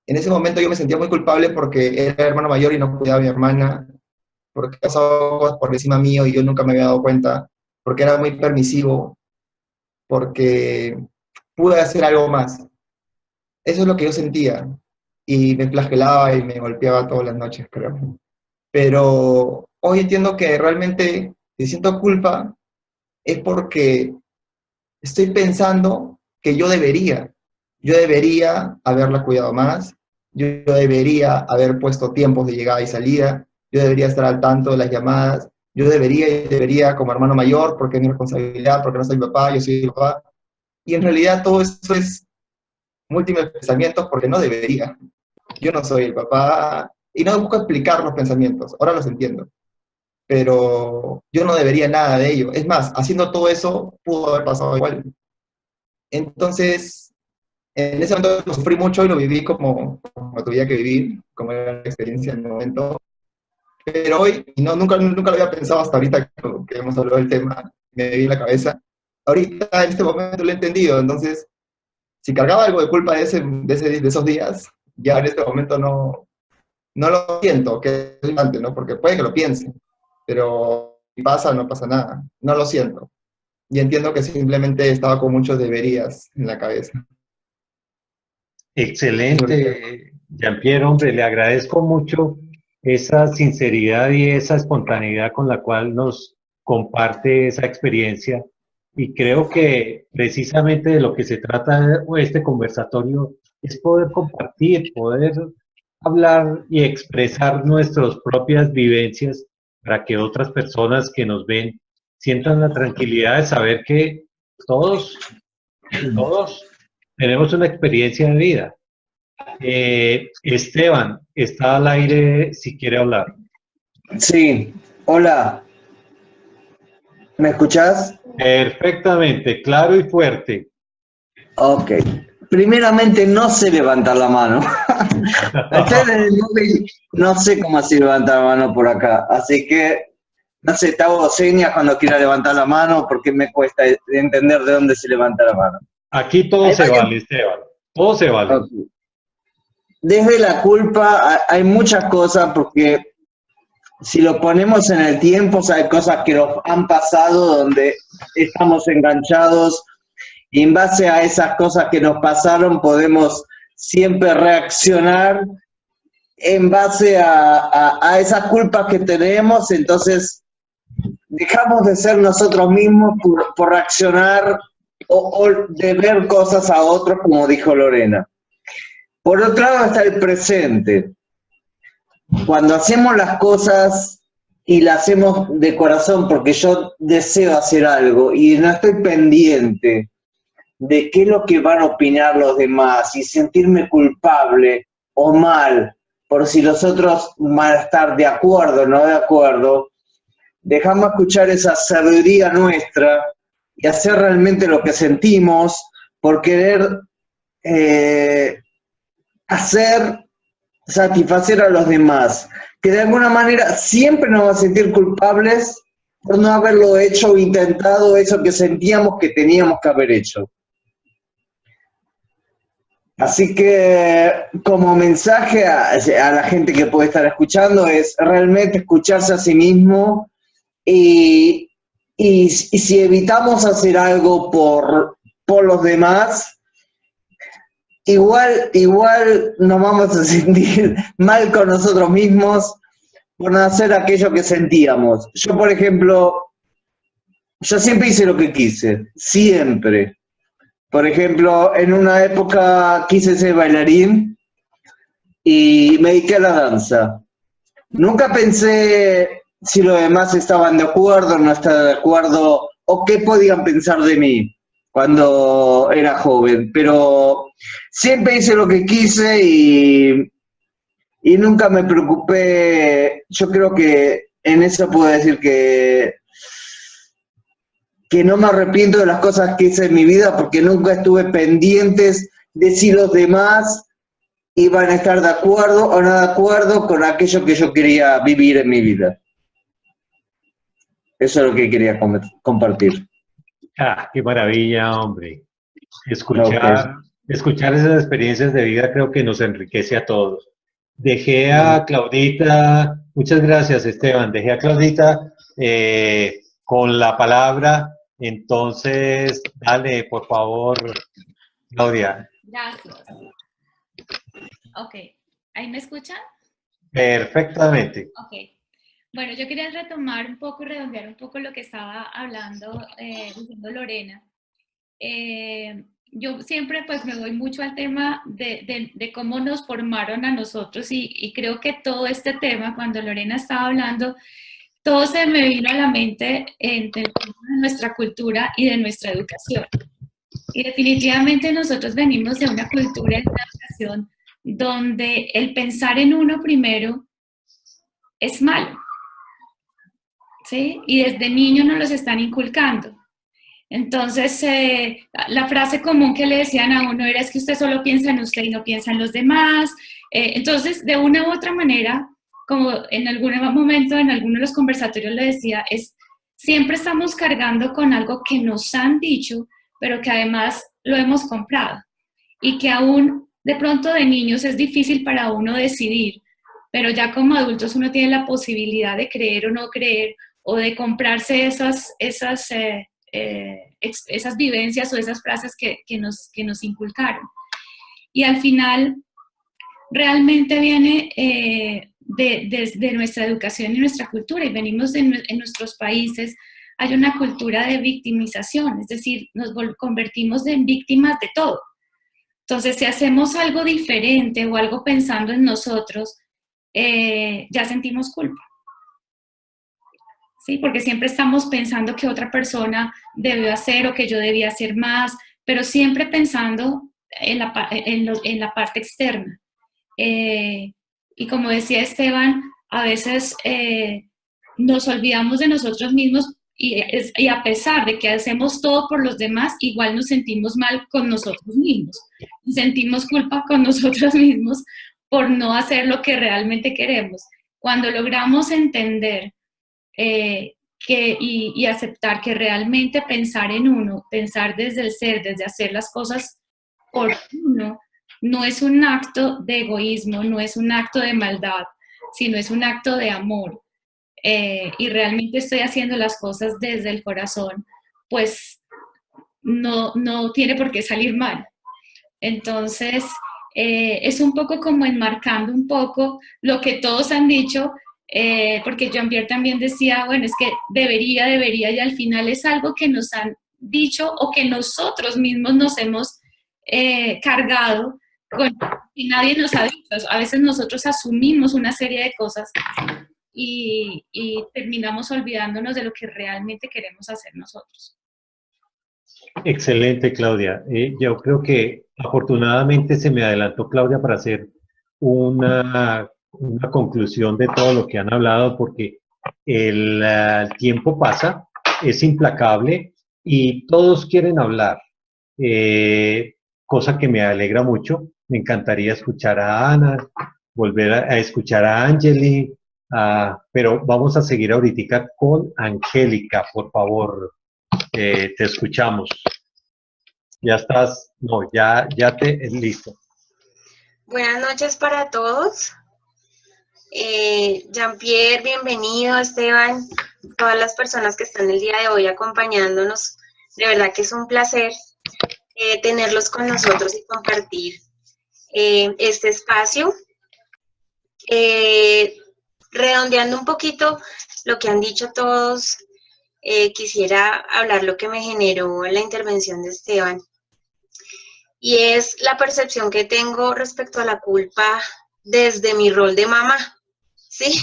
En ese momento yo me sentía muy culpable porque era el hermano mayor y no cuidaba a mi hermana, porque pasaba cosas por encima mío y yo nunca me había dado cuenta, porque era muy permisivo, porque pude hacer algo más. Eso es lo que yo sentía. Y me flagelaba y me golpeaba todas las noches, creo. Pero hoy entiendo que realmente si siento culpa es porque estoy pensando que yo debería haberla cuidado más, yo debería haber puesto tiempos de llegada y salida, yo debería estar al tanto de las llamadas, yo debería como hermano mayor, porque es mi responsabilidad, porque no soy papá, yo soy el papá. Y en realidad todo eso es múltiples pensamientos porque no debería. Yo no soy el papá y no busco explicar los pensamientos, ahora los entiendo. Pero yo no debería nada de ello. Es más, haciendo todo eso, pudo haber pasado igual. Entonces, en ese momento lo sufrí mucho y lo viví como tuviera que vivir, como era la experiencia en el momento. Pero hoy, y no, nunca lo había pensado hasta ahorita que hemos hablado del tema, me vi en la cabeza. Ahorita, en este momento, lo he entendido. Entonces, si cargaba algo de culpa de esos días, ya en este momento no lo siento, que es importante, ¿no? Porque puede que lo piense, pero si pasa, no pasa nada. No lo siento. Y entiendo que simplemente estaba con muchos deberías en la cabeza. Excelente, Jean-Pierre, hombre, le agradezco mucho esa sinceridad y esa espontaneidad con la cual nos comparte esa experiencia. Y creo que precisamente de lo que se trata este conversatorio es poder compartir, poder hablar y expresar nuestras propias vivencias para que otras personas que nos ven sientan la tranquilidad de saber que todos tenemos una experiencia de vida. Esteban, está al aire si quiere hablar. Sí, hola. ¿Me escuchás? Perfectamente, claro y fuerte. Ok. Primeramente, no sé levantar la mano. Estar en el móvil, no sé cómo así levantar la mano por acá. Así que, no sé, te hago señas cuando quiera levantar la mano porque me cuesta entender de dónde se levanta la mano. Aquí todo Hay se varias- vale, Esteban. Todo se vale. Ok. Desde la culpa hay muchas cosas porque si lo ponemos en el tiempo, o sea, hay cosas que nos han pasado donde estamos enganchados y en base a esas cosas que nos pasaron podemos siempre reaccionar en base a esas culpas que tenemos, entonces dejamos de ser nosotros mismos por reaccionar o de ver cosas a otros, como dijo Lorena. Por otro lado está el presente. Cuando hacemos las cosas y las hacemos de corazón porque yo deseo hacer algo y no estoy pendiente de qué es lo que van a opinar los demás y sentirme culpable o mal por si los otros van a estar de acuerdo o no de acuerdo, dejamos escuchar esa sabiduría nuestra y hacer realmente lo que sentimos por querer satisfacer a los demás, que de alguna manera siempre nos va a sentir culpables por no haberlo hecho o intentado eso que sentíamos que teníamos que haber hecho. Así que como mensaje a la gente que puede estar escuchando es realmente escucharse a sí mismo y si evitamos hacer algo por los demás, igual nos vamos a sentir mal con nosotros mismos por no hacer aquello que sentíamos. Yo, por ejemplo, yo siempre hice lo que quise, siempre. Por ejemplo, en una época quise ser bailarín y me dediqué a la danza. Nunca pensé si los demás estaban de acuerdo o no estaban de acuerdo o qué podían pensar de mí cuando era joven, pero siempre hice lo que quise y nunca me preocupé. Yo creo que en eso puedo decir que no me arrepiento de las cosas que hice en mi vida porque nunca estuve pendientes de si los demás iban a estar de acuerdo o no de acuerdo con aquello que yo quería vivir en mi vida. Eso es lo que quería compartir. Ah, qué maravilla, hombre. Okay. Escuchar esas experiencias de vida creo que nos enriquece a todos. Dejé a Claudita, muchas gracias, Esteban, dejé a Claudita con la palabra, entonces dale, por favor, Claudia. Gracias. Ok, ¿ahí me escuchan? Perfectamente. Ok. Bueno, yo quería retomar un poco y redondear un poco lo que estaba hablando, diciendo Lorena. Yo siempre pues me voy mucho al tema de cómo nos formaron a nosotros y creo que todo este tema, cuando Lorena estaba hablando, todo se me vino a la mente en términos de nuestra cultura y de nuestra educación. Y definitivamente nosotros venimos de una cultura y de una educación donde el pensar en uno primero es malo, ¿sí? Y desde niño nos los están inculcando. Entonces, la frase común que le decían a uno era es que usted solo piensa en usted y no piensa en los demás. Entonces, de una u otra manera, como en algún momento, en alguno de los conversatorios le decía, es siempre estamos cargando con algo que nos han dicho, pero que además lo hemos comprado. Y que aún de pronto de niños es difícil para uno decidir, pero ya como adultos uno tiene la posibilidad de creer o no creer, o de comprarse esas vivencias o esas frases que nos inculcaron. Y al final realmente viene de nuestra educación y nuestra cultura, y venimos en nuestros países, hay una cultura de victimización, es decir, nos convertimos en víctimas de todo. Entonces, si hacemos algo diferente o algo pensando en nosotros, ya sentimos culpa. ¿Sí? Porque siempre estamos pensando que otra persona debió hacer o que yo debía hacer más, pero siempre pensando en la parte externa. Y como decía Esteban, a veces nos olvidamos de nosotros mismos y a pesar de que hacemos todo por los demás, igual nos sentimos mal con nosotros mismos. Sentimos culpa con nosotros mismos por no hacer lo que realmente queremos. Cuando logramos entender y aceptar que realmente pensar en uno, pensar desde el ser, desde hacer las cosas por uno, no es un acto de egoísmo, no es un acto de maldad, sino es un acto de amor. Y realmente estoy haciendo las cosas desde el corazón, pues no tiene por qué salir mal. Entonces, es un poco como enmarcando un poco lo que todos han dicho, porque Jean-Pierre también decía, bueno, es que debería, y al final es algo que nos han dicho o que nosotros mismos nos hemos cargado y nadie nos ha dicho. A veces nosotros asumimos una serie de cosas y terminamos olvidándonos de lo que realmente queremos hacer nosotros. Excelente, Claudia. Yo creo que afortunadamente se me adelantó Claudia para hacer una conclusión de todo lo que han hablado, porque el tiempo pasa, es implacable y todos quieren hablar, cosa que me alegra mucho. Me encantaría escuchar a Ana, volver a escuchar a Angeli, pero vamos a seguir ahorita con Angélica, por favor. Te escuchamos. Ya estás, no, ya listo. Buenas noches para todos. Jean-Pierre, bienvenido, Esteban, todas las personas que están el día de hoy acompañándonos. De verdad que es un placer tenerlos con nosotros y compartir este espacio. Redondeando un poquito lo que han dicho todos, quisiera hablar lo que me generó la intervención de Esteban. Y es la percepción que tengo respecto a la culpa desde mi rol de mamá, ¿sí?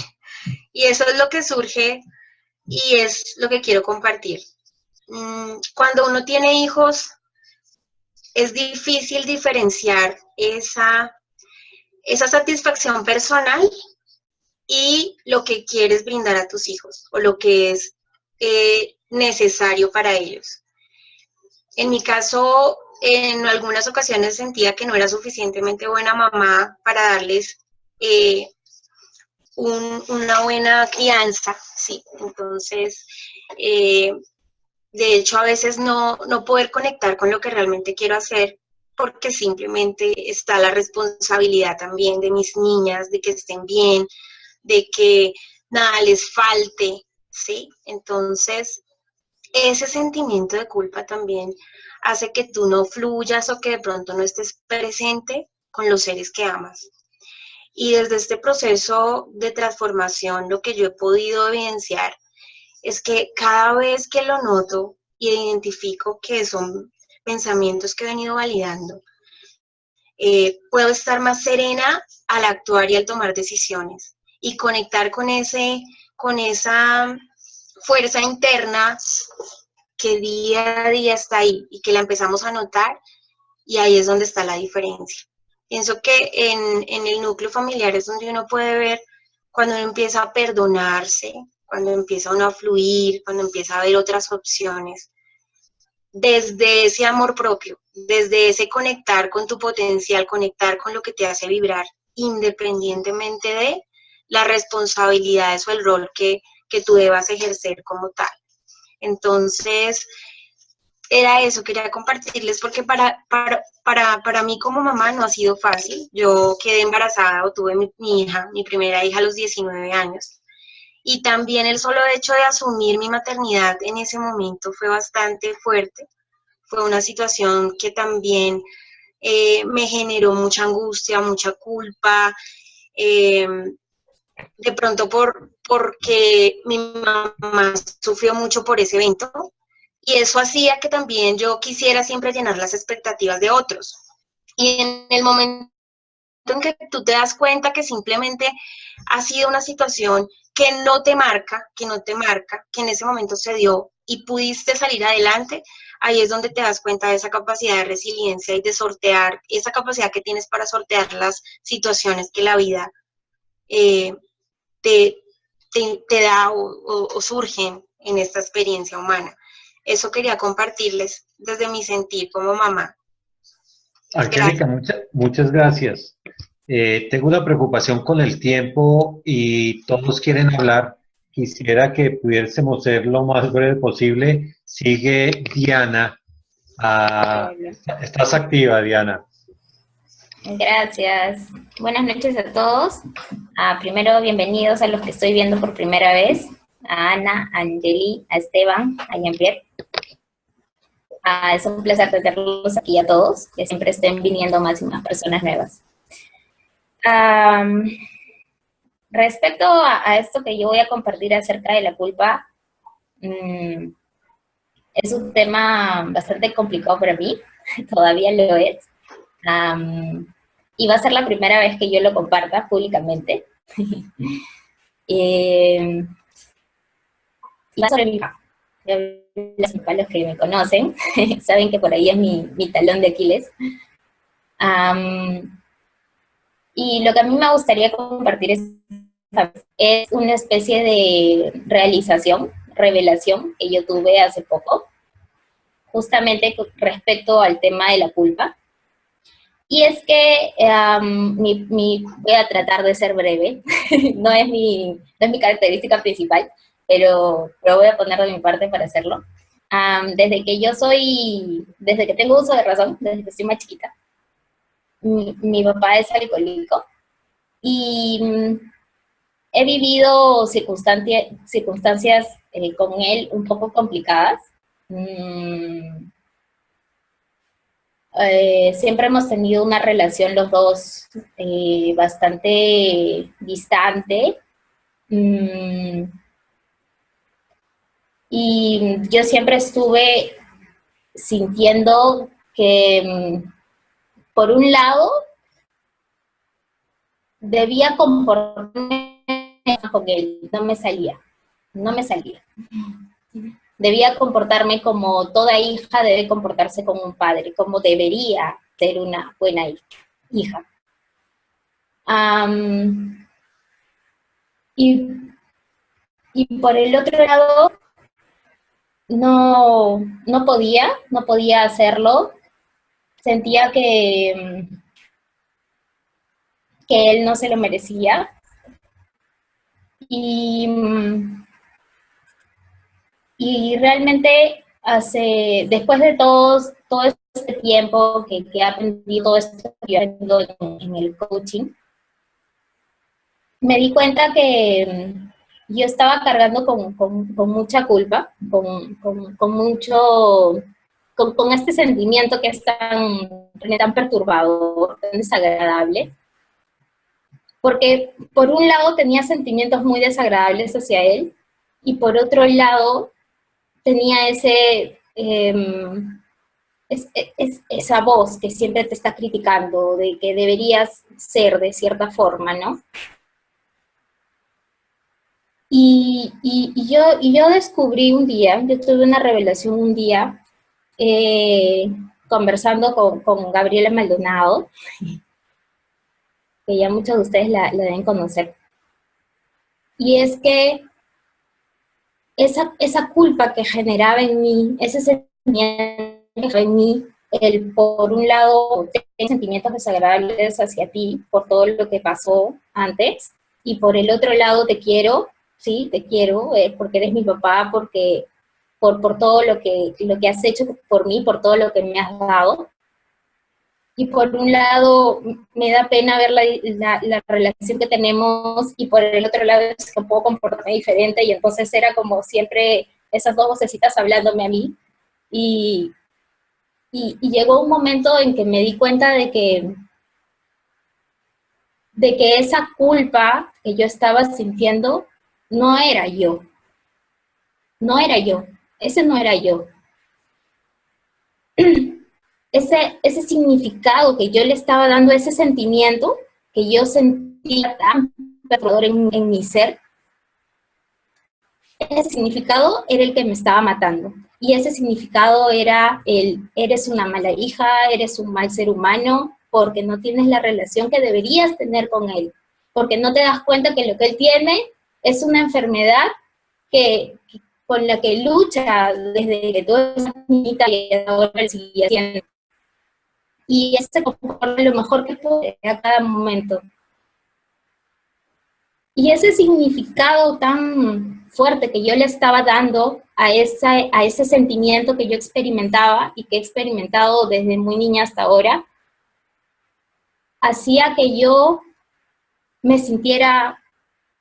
Y eso es lo que surge y es lo que quiero compartir. Cuando uno tiene hijos, es difícil diferenciar esa satisfacción personal y lo que quieres brindar a tus hijos o lo que es necesario para ellos. En mi caso, en algunas ocasiones sentía que no era suficientemente buena mamá para darles una buena crianza, sí. Entonces, de hecho, a veces no poder conectar con lo que realmente quiero hacer, porque simplemente está la responsabilidad también de mis niñas, de que estén bien, de que nada les falte, ¿sí? Entonces, ese sentimiento de culpa también hace que tú no fluyas o que de pronto no estés presente con los seres que amas. Y desde este proceso de transformación, lo que yo he podido evidenciar es que cada vez que lo noto y identifico que son pensamientos que he venido validando, puedo estar más serena al actuar y al tomar decisiones y conectar con esa fuerza interna que día a día está ahí y que la empezamos a notar, y ahí es donde está la diferencia. Pienso que en el núcleo familiar es donde uno puede ver cuando uno empieza a perdonarse, cuando empieza uno a fluir, cuando empieza a ver otras opciones, desde ese amor propio, desde ese conectar con tu potencial, conectar con lo que te hace vibrar, independientemente de las responsabilidades o el rol que tú debas ejercer como tal. Entonces, era eso, quería compartirles, porque para mí como mamá no ha sido fácil. Yo quedé embarazada o tuve mi hija, mi primera hija a los 19 años. Y también el solo hecho de asumir mi maternidad en ese momento fue bastante fuerte. Fue una situación que también me generó mucha angustia, mucha culpa, de pronto porque mi mamá sufrió mucho por ese evento, y eso hacía que también yo quisiera siempre llenar las expectativas de otros. Y en el momento en que tú te das cuenta que simplemente ha sido una situación que no te marca, que en ese momento se dio y pudiste salir adelante, ahí es donde te das cuenta de esa capacidad de resiliencia y de sortear, esa capacidad que tienes para sortear las situaciones que la vida te da o surgen en esta experiencia humana. Eso quería compartirles desde mi sentir como mamá. Angélica, muchas gracias. Tengo una preocupación con el tiempo y todos quieren hablar. Quisiera que pudiésemos ser lo más breve posible. Sigue Diana. Estás activa, Diana. Gracias. Buenas noches a todos. Primero, bienvenidos a los que estoy viendo por primera vez. A Ana, a Angeli, a Esteban, a Jean-Pierre. Es un placer tenerlos aquí a todos, que siempre estén viniendo más y más personas nuevas. Respecto a esto que yo voy a compartir acerca de la culpa, es un tema bastante complicado para mí, todavía lo es. Y va a ser la primera vez que yo lo comparta públicamente. Y va sobre mi papá. Para los que me conocen, saben que por ahí es mi talón de Aquiles. Y lo que a mí me gustaría compartir es una especie de revelación que yo tuve hace poco, justamente respecto al tema de la culpa. Y es que voy a tratar de ser breve, no es mi característica principal, pero voy a poner de mi parte para hacerlo. Desde que tengo uso de razón, desde que estoy más chiquita, mi papá es alcohólico y he vivido circunstancias con él un poco complicadas. Siempre hemos tenido una relación los dos bastante distante. Y yo siempre estuve sintiendo que, por un lado, debía comportarme con él, no me salía. Debía comportarme como toda hija debe comportarse como un padre, como debería ser una buena hija. Y por el otro lado, no podía hacerlo. Sentía que él no se lo merecía. Y realmente después de todo este tiempo que he aprendido, todo esto que he aprendido en el coaching, me di cuenta que yo estaba cargando con mucha culpa, con este sentimiento que es tan perturbador, tan desagradable, porque por un lado tenía sentimientos muy desagradables hacia él, y por otro lado tenía esa voz que siempre te está criticando, de que deberías ser de cierta forma, ¿no? Y yo descubrí un día, yo tuve una revelación un día, conversando con Gabriela Maldonado, que ya muchos de ustedes la deben conocer. Y es que esa culpa que generaba en mí, ese sentimiento en mí, por un lado, tengo sentimientos desagradables hacia ti por todo lo que pasó antes, y por el otro lado te quiero, sí, te quiero, porque eres mi papá, porque por todo lo que has hecho por mí, por todo lo que me has dado. Y por un lado me da pena ver la relación que tenemos, y por el otro lado es que puedo comportarme diferente, y entonces era como siempre esas dos vocecitas hablándome a mí. Y llegó un momento en que me di cuenta de que esa culpa que yo estaba sintiendo no era yo. No era yo. Ese no era yo. Ese significado que yo le estaba dando, ese sentimiento que yo sentía tan perturbador en mi ser, ese significado era el que me estaba matando. Y ese significado era eres una mala hija, eres un mal ser humano, porque no tienes la relación que deberías tener con él, porque no te das cuenta que lo que él tiene es una enfermedad con la que lucha desde que tú eres niñita y ahora lo sigue haciendo. Y se comporta lo mejor que puede a cada momento. Y ese significado tan fuerte que yo le estaba dando a ese sentimiento que yo experimentaba y que he experimentado desde muy niña hasta ahora, hacía que yo me sintiera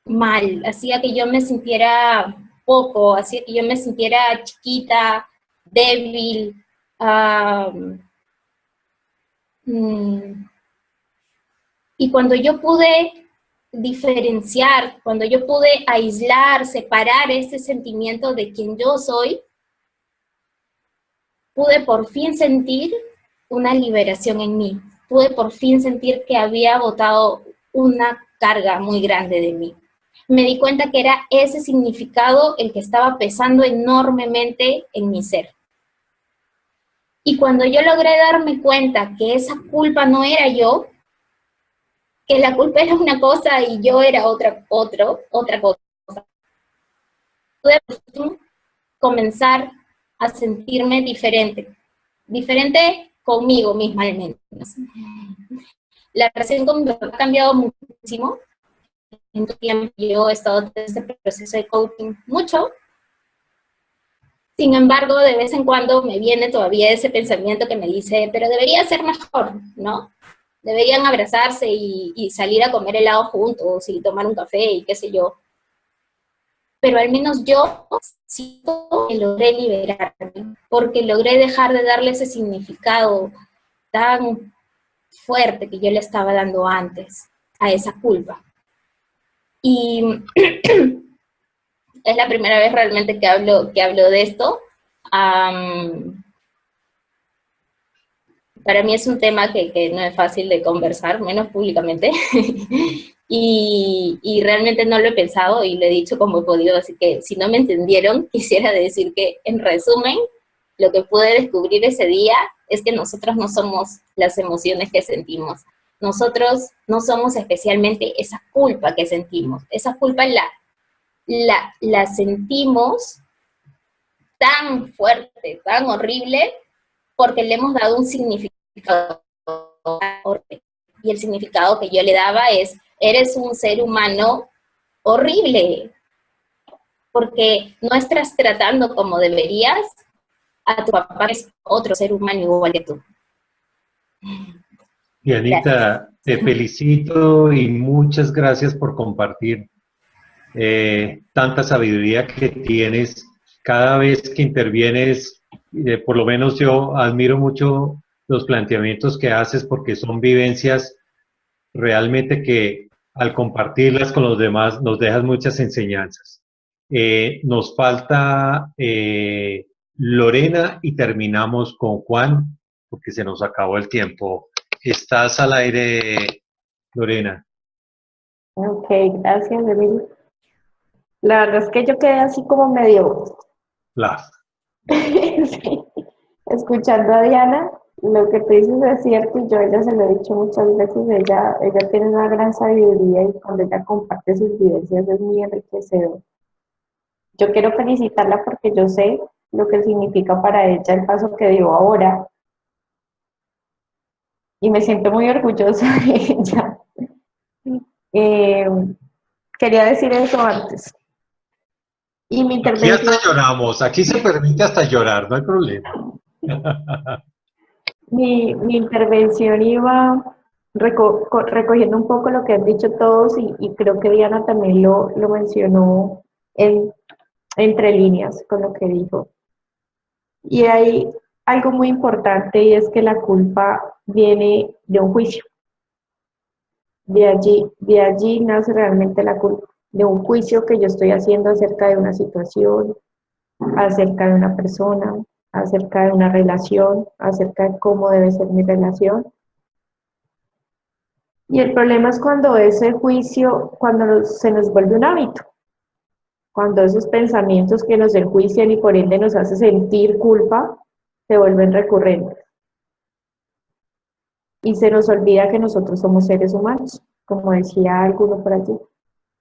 mal, hacía que yo me sintiera poco, hacía que yo me sintiera chiquita, débil. Y cuando yo pude diferenciar, cuando yo pude aislar, separar ese sentimiento de quien yo soy, pude por fin sentir una liberación en mí. Pude por fin sentir que había botado una carga muy grande de mí. Me di cuenta que era ese significado el que estaba pesando enormemente en mi ser. Y cuando yo logré darme cuenta que esa culpa no era yo, que la culpa era una cosa y yo era otra cosa, pude comenzar a sentirme diferente conmigo misma al menos. La relación con mi papá ha cambiado muchísimo. En tu tiempo yo he estado en este proceso de coaching mucho. Sin embargo, de vez en cuando me viene todavía ese pensamiento que me dice, pero debería ser mejor, ¿no? Deberían abrazarse y salir a comer helado juntos y tomar un café y qué sé yo. Pero al menos yo siento que logré liberarme, porque logré dejar de darle ese significado tan fuerte que yo le estaba dando antes a esa culpa. Y es la primera vez realmente que hablo de esto. Para mí es un tema que no es fácil de conversar, menos públicamente. y realmente no lo he pensado y lo he dicho como he podido, así que si no me entendieron, quisiera decir que, en resumen, lo que pude descubrir ese día es que nosotros no somos las emociones que sentimos. Nosotros no somos especialmente esa culpa que sentimos. Esa culpa la sentimos tan fuerte, tan horrible, porque le hemos dado un significado horrible. Y el significado que yo le daba es, eres un ser humano horrible, porque no estás tratando como deberías a tu papá, que es otro ser humano igual que tú. Dianita, te felicito y muchas gracias por compartir tanta sabiduría que tienes. Cada vez que intervienes, por lo menos yo admiro mucho los planteamientos que haces porque son vivencias realmente que al compartirlas con los demás nos dejas muchas enseñanzas. Nos falta Lorena y terminamos con Juan porque se nos acabó el tiempo. Estás al aire, Lorena. Ok, gracias, Emilio. La verdad es que yo quedé así como medio... Sí. Escuchando a Diana, lo que tú dices es cierto y yo a ella se lo he dicho muchas veces, ella tiene una gran sabiduría y cuando ella comparte sus vivencias es muy enriquecedor. Yo quiero felicitarla porque yo sé lo que significa para ella el paso que dio ahora y me siento muy orgullosa de ella. Quería decir eso antes. Y mi intervención... Aquí hasta lloramos, aquí se permite hasta llorar, no hay problema. Mi intervención iba recogiendo un poco lo que han dicho todos y creo que Diana también lo mencionó entre líneas con lo que dijo. Y hay algo muy importante y es que la culpa viene de un juicio. De allí nace realmente la culpa, de un juicio que yo estoy haciendo acerca de una situación, acerca de una persona, acerca de una relación, acerca de cómo debe ser mi relación. Y el problema es cuando ese juicio, cuando se nos vuelve un hábito, cuando esos pensamientos que nos enjuician y por ende nos hace sentir culpa, se vuelven recurrentes. Y se nos olvida que nosotros somos seres humanos, como decía alguno por allí,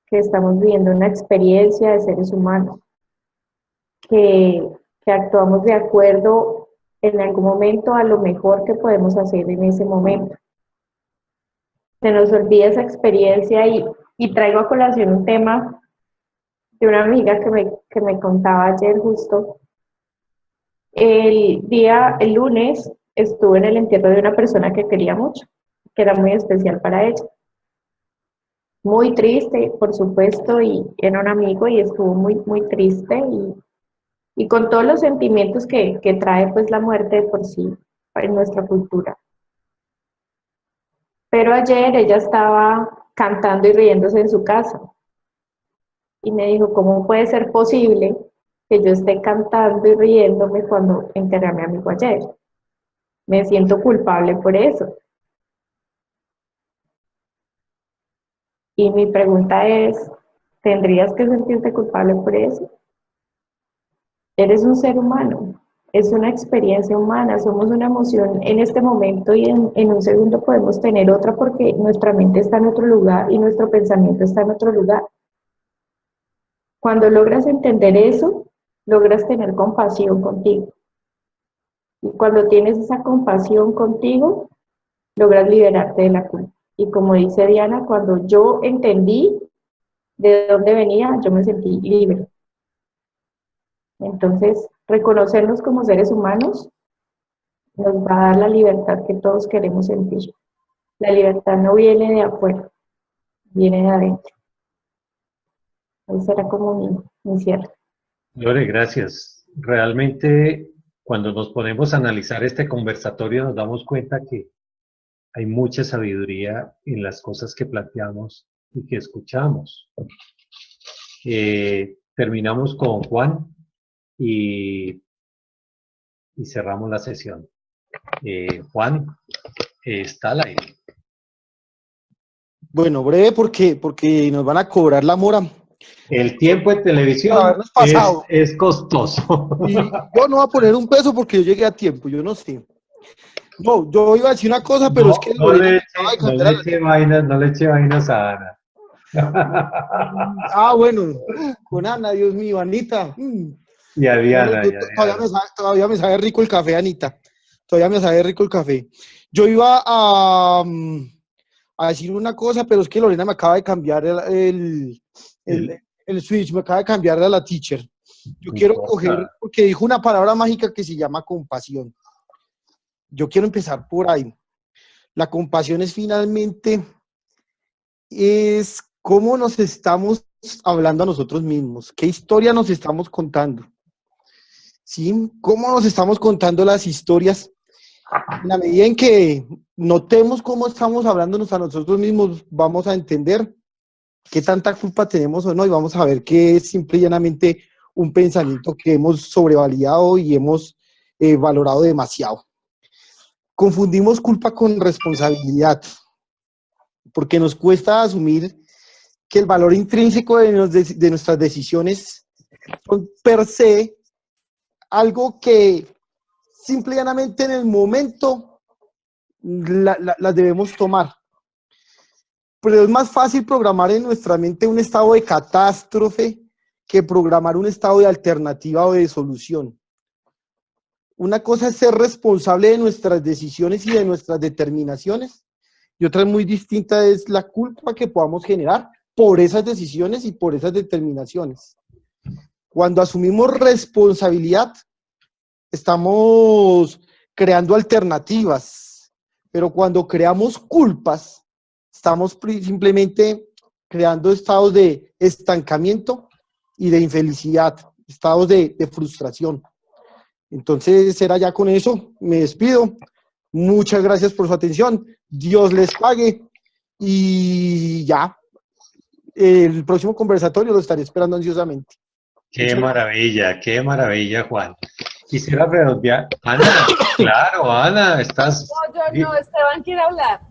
que estamos viviendo una experiencia de seres humanos. que actuamos de acuerdo en algún momento a lo mejor que podemos hacer en ese momento. Se nos olvida esa experiencia y traigo a colación un tema de una amiga que me contaba ayer justo. El lunes estuve en el entierro de una persona que quería mucho, que era muy especial para ella. Muy triste, por supuesto, y era un amigo y estuvo muy, muy triste y con todos los sentimientos que trae pues la muerte de por sí en nuestra cultura. Pero ayer ella estaba cantando y riéndose en su casa y me dijo, ¿cómo puede ser posible que yo esté cantando y riéndome cuando enterré a mi amigo ayer? Me siento culpable por eso. Y mi pregunta es, ¿tendrías que sentirte culpable por eso? Eres un ser humano, es una experiencia humana, somos una emoción en este momento y en un segundo podemos tener otra porque nuestra mente está en otro lugar y nuestro pensamiento está en otro lugar. Cuando logras entender eso, logras tener compasión contigo. Y cuando tienes esa compasión contigo, logras liberarte de la culpa. Y como dice Diana, cuando yo entendí de dónde venía, yo me sentí libre. Entonces, reconocernos como seres humanos nos va a dar la libertad que todos queremos sentir. La libertad no viene de afuera, viene de adentro. Ahí será como mi cierre. Lore, gracias. Realmente, cuando nos ponemos a analizar este conversatorio, nos damos cuenta que hay mucha sabiduría en las cosas que planteamos y que escuchamos. Terminamos con Juan y cerramos la sesión. Juan, está al aire. Bueno, breve porque nos van a cobrar la mora. El tiempo en televisión es costoso. Y yo no voy a poner un peso porque yo llegué a tiempo, yo no sé. No, yo iba a decir una cosa, pero no, es que... No le eche vainas a Ana. Bueno, con Ana, Dios mío, Anita. Y a Diana. Todavía me sabe rico el café, Anita. Todavía me sabe rico el café. Yo iba a decir una cosa, pero es que Lorena me acaba de cambiar el switch, me acaba de cambiar a la teacher. Yo quiero coger, porque dijo una palabra mágica que se llama compasión. Yo quiero empezar por ahí. La compasión es finalmente, es cómo nos estamos hablando a nosotros mismos, qué historia nos estamos contando, ¿sí? Cómo nos estamos contando las historias. En la medida en que notemos cómo estamos hablándonos a nosotros mismos, vamos a entender qué tanta culpa tenemos o no, y vamos a ver que es simple y llanamente un pensamiento que hemos sobrevalidado y hemos valorado demasiado. Confundimos culpa con responsabilidad, porque nos cuesta asumir que el valor intrínseco de nuestras decisiones son per se algo que simple y llanamente en el momento las debemos tomar. Pero es más fácil programar en nuestra mente un estado de catástrofe que programar un estado de alternativa o de solución. Una cosa es ser responsable de nuestras decisiones y de nuestras determinaciones, y otra muy distinta es la culpa que podamos generar por esas decisiones y por esas determinaciones. Cuando asumimos responsabilidad, estamos creando alternativas, pero cuando creamos culpas, estamos simplemente creando estados de estancamiento y de infelicidad, estados de frustración. Entonces, será ya con eso, me despido. Muchas gracias por su atención. Dios les pague. Y ya, el próximo conversatorio lo estaré esperando ansiosamente. Qué maravilla, Juan. Quisiera redondear. Ana, claro, Ana, estás... No, Esteban quiere hablar.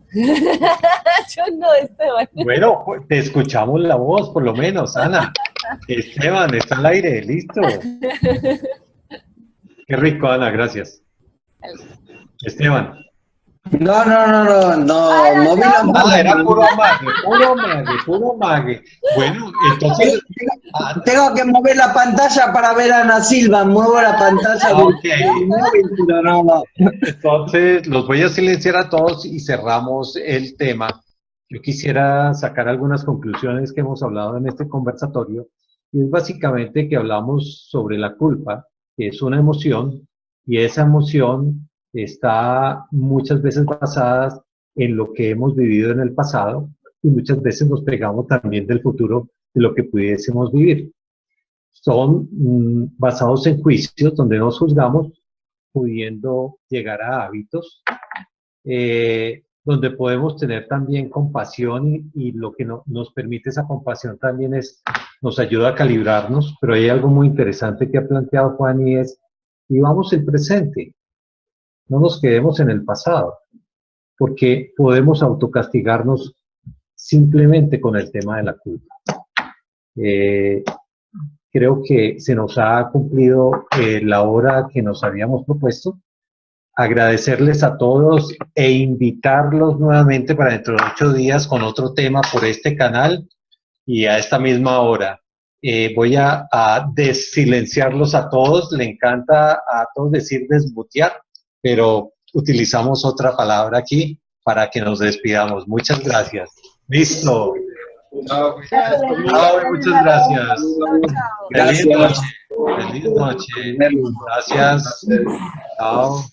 Yo no, Esteban. Bueno, te escuchamos la voz, por lo menos, Ana. Esteban, está al aire, listo. Qué rico, Ana, gracias. Esteban. No, moví la mano. Era puro mague. Bueno, entonces... Tengo que mover la pantalla para ver a Ana Silva, muevo la pantalla del móvil, pero no. Entonces, los voy a silenciar a todos y cerramos el tema. Yo quisiera sacar algunas conclusiones que hemos hablado en este conversatorio, y es básicamente que hablamos sobre la culpa, que es una emoción, y esa emoción está muchas veces basada en lo que hemos vivido en el pasado, y muchas veces nos pegamos también del futuro de lo que pudiésemos vivir. Son basados en juicios donde nos juzgamos, pudiendo llegar a hábitos, donde podemos tener también compasión y lo que nos permite esa compasión también nos ayuda a calibrarnos, pero hay algo muy interesante que ha planteado Juan y es, vivamos el presente, no nos quedemos en el pasado, porque podemos autocastigarnos simplemente con el tema de la culpa. Creo que se nos ha cumplido la hora que nos habíamos propuesto. Agradecerles a todos e invitarlos nuevamente para dentro de 8 días con otro tema por este canal y a esta misma hora. Voy a desilenciarlos a todos. Le encanta a todos decir desmutear, pero utilizamos otra palabra aquí para que nos despidamos. Muchas gracias. Listo. Chao, muchas gracias. Feliz noche. Feliz noche. Gracias. Chao.